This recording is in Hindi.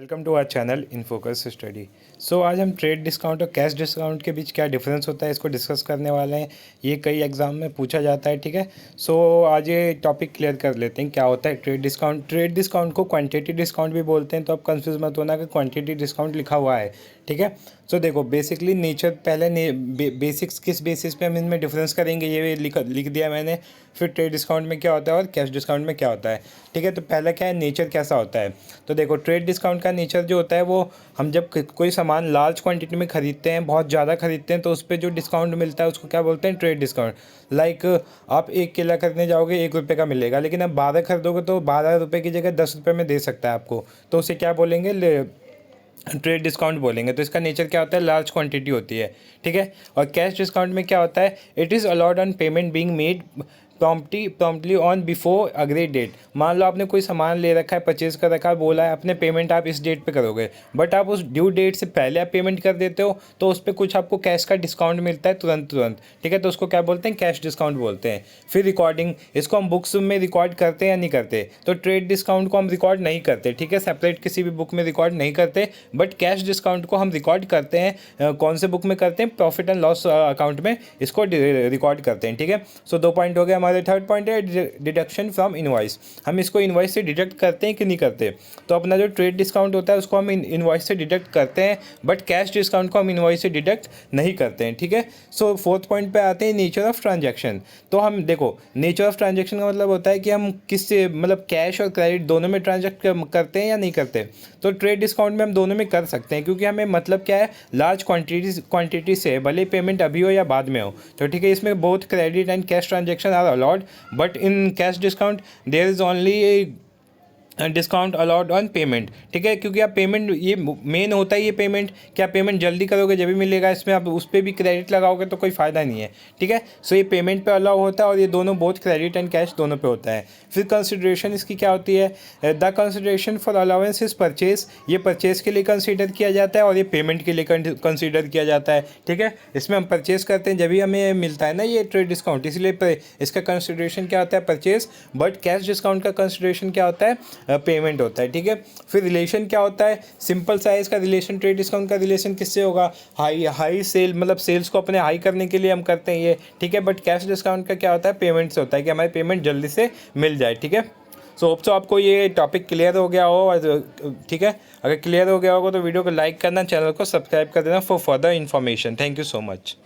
Welcome to our channel in focus study. So आज हम ट्रेड डिस्काउंट और कैश डिस्काउंट के बीच क्या डिफरेंस होता है इसको डिस्कस करने वाले हैं। ये कई एग्जाम में पूछा जाता है, ठीक है। सो आज ये टॉपिक क्लियर कर लेते हैं क्या होता है ट्रेड डिस्काउंट। ट्रेड डिस्काउंट को क्वांटिटी डिस्काउंट भी बोलते हैं, तो आप कंफ्यूज मत होना कि क्वांटिटी डिस्काउंट लिखा हुआ है, ठीक है। सो देखो बेसिकली नेचर पहले बेसिक्स किस बेसिस पे हम इनमें डिफरेंस करेंगे ये लिख दिया मैंने। फिर ट्रेड डिस्काउंट में क्या होता है और कैश डिस्काउंट में क्या होता है, ठीक है। तो पहला क्या है, नेचर कैसा होता है। तो देखो ट्रेड डिस्काउंट का नेचर जो होता है वो हम जब कोई सामान लार्ज क्वांटिटी में ख़रीदते हैं, बहुत ज़्यादा ख़रीदते हैं, तो उस पर जो डिस्काउंट मिलता है उसको क्या बोलते हैं, ट्रेड डिस्काउंट। लाइक आप 1 केला खरीदने जाओगे 1 रुपये का मिलेगा, लेकिन आप 12 खरीदोगे तो 12 रुपये की जगह 10 रुपये में दे सकता है आपको, तो उसे क्या बोलेंगे, ट्रेड डिस्काउंट बोलेंगे। तो इसका नेचर क्या होता है, लार्ज क्वांटिटी होती है, ठीक है। और कैश डिस्काउंट में क्या होता है, it is allowed on payment being made promptly on before agree date. मान लो आपने कोई सामान ले रखा है, परचेज कर रखा है, बोला है अपने पेमेंट आप इस डेट पे करोगे, बट आप उस ड्यू डेट से पहले आप पेमेंट कर देते हो, तो उस पर कुछ आपको कैश का डिस्काउंट मिलता है तुरंत, ठीक है। तो उसको क्या बोलते हैं, कैश डिस्काउंट बोलते हैं। फिर रिकॉर्डिंग, इसको हम बुक्स में रिकॉर्ड करते हैं या नहीं करते, तो ट्रेड डिस्काउंट को हम रिकॉर्ड नहीं करते, ठीक है। सेपरेट किसी भी बुक में रिकॉर्ड नहीं करते, बट कैश डिस्काउंट को हम रिकॉर्ड करते हैं। कौन से बुक में करते हैं, प्रॉफिट एंड लॉस अकाउंट में इसको रिकॉर्ड करते हैं, ठीक है। सो 2 पॉइंट हो गए हमारे। थर्ड पॉइंट है डिडक्शन फ्रॉम इनवॉइस। हम इसको इनवॉइस से डिडक्ट करते हैं कि नहीं करते। तो अपना जो ट्रेड डिस्काउंट होता है उसको हम इनवॉइस से डिडक्ट करते हैं, बट कैश डिस्काउंट को हम इनवॉइस से डिडक्ट नहीं करते हैं, ठीक है। सो 4th पॉइंट पे आते हैं, नेचर ऑफ ट्रांजैक्शन। तो हम देखो नेचर ऑफ ट्रांजैक्शन का मतलब होता है कि हम किस मतलब कैश और क्रेडिट दोनों में ट्रांजैक्ट करते हैं या नहीं करते। तो ट्रेड डिस्काउंट में हम दोनों में कर सकते हैं, क्योंकि हमें मतलब क्या है, लार्ज क्वांटिटी से भले पेमेंट अभी हो या बाद में हो, तो ठीक है। इसमें both credit and cash transaction are allowed, but in cash discount there is only discount allowed on payment, ठीक है। क्योंकि आप पेमेंट, ये मेन होता है ये पेमेंट, क्या पेमेंट जल्दी करोगे जब भी मिलेगा, इसमें आप उस पर भी क्रेडिट लगाओगे तो कोई फ़ायदा नहीं है, ठीक है। सो ये पेमेंट पे अलाउ होता है, और ये दोनों बोथ क्रेडिट एंड कैश दोनों पे होता है। फिर कंसिडरेशन इसकी क्या होती है, the consideration for allowance is purchase. ये परचेज के लिए कंसिडर किया जाता है और ये पेमेंट के लिए कंसिडर किया जाता है, ठीक है। इसमें हम परचेज करते हैं जब भी हमें मिलता है ना ये ट्रेड डिस्काउंट, इसलिए इसका कंसिडरेशन क्या होता है, परचेज। बट कैश डिस्काउंट का कंसिडरेशन क्या होता है, पेमेंट होता है, ठीक है। फिर रिलेशन क्या होता है, सिंपल साइज का रिलेशन, ट्रेड डिस्काउंट का रिलेशन किससे होगा, हाई सेल, मतलब सेल्स को अपने हाई करने के लिए हम करते हैं ये, ठीक है। बट कैश डिस्काउंट का क्या होता है, पेमेंट से होता है कि हमारी पेमेंट जल्दी से मिल जाए, ठीक है। सो होप सो आपको ये टॉपिक क्लियर हो गया हो, ठीक है। अगर क्लियर हो गया होगा तो वीडियो को लाइक करना, चैनल को सब्सक्राइब कर देना for further information. Thank you so much.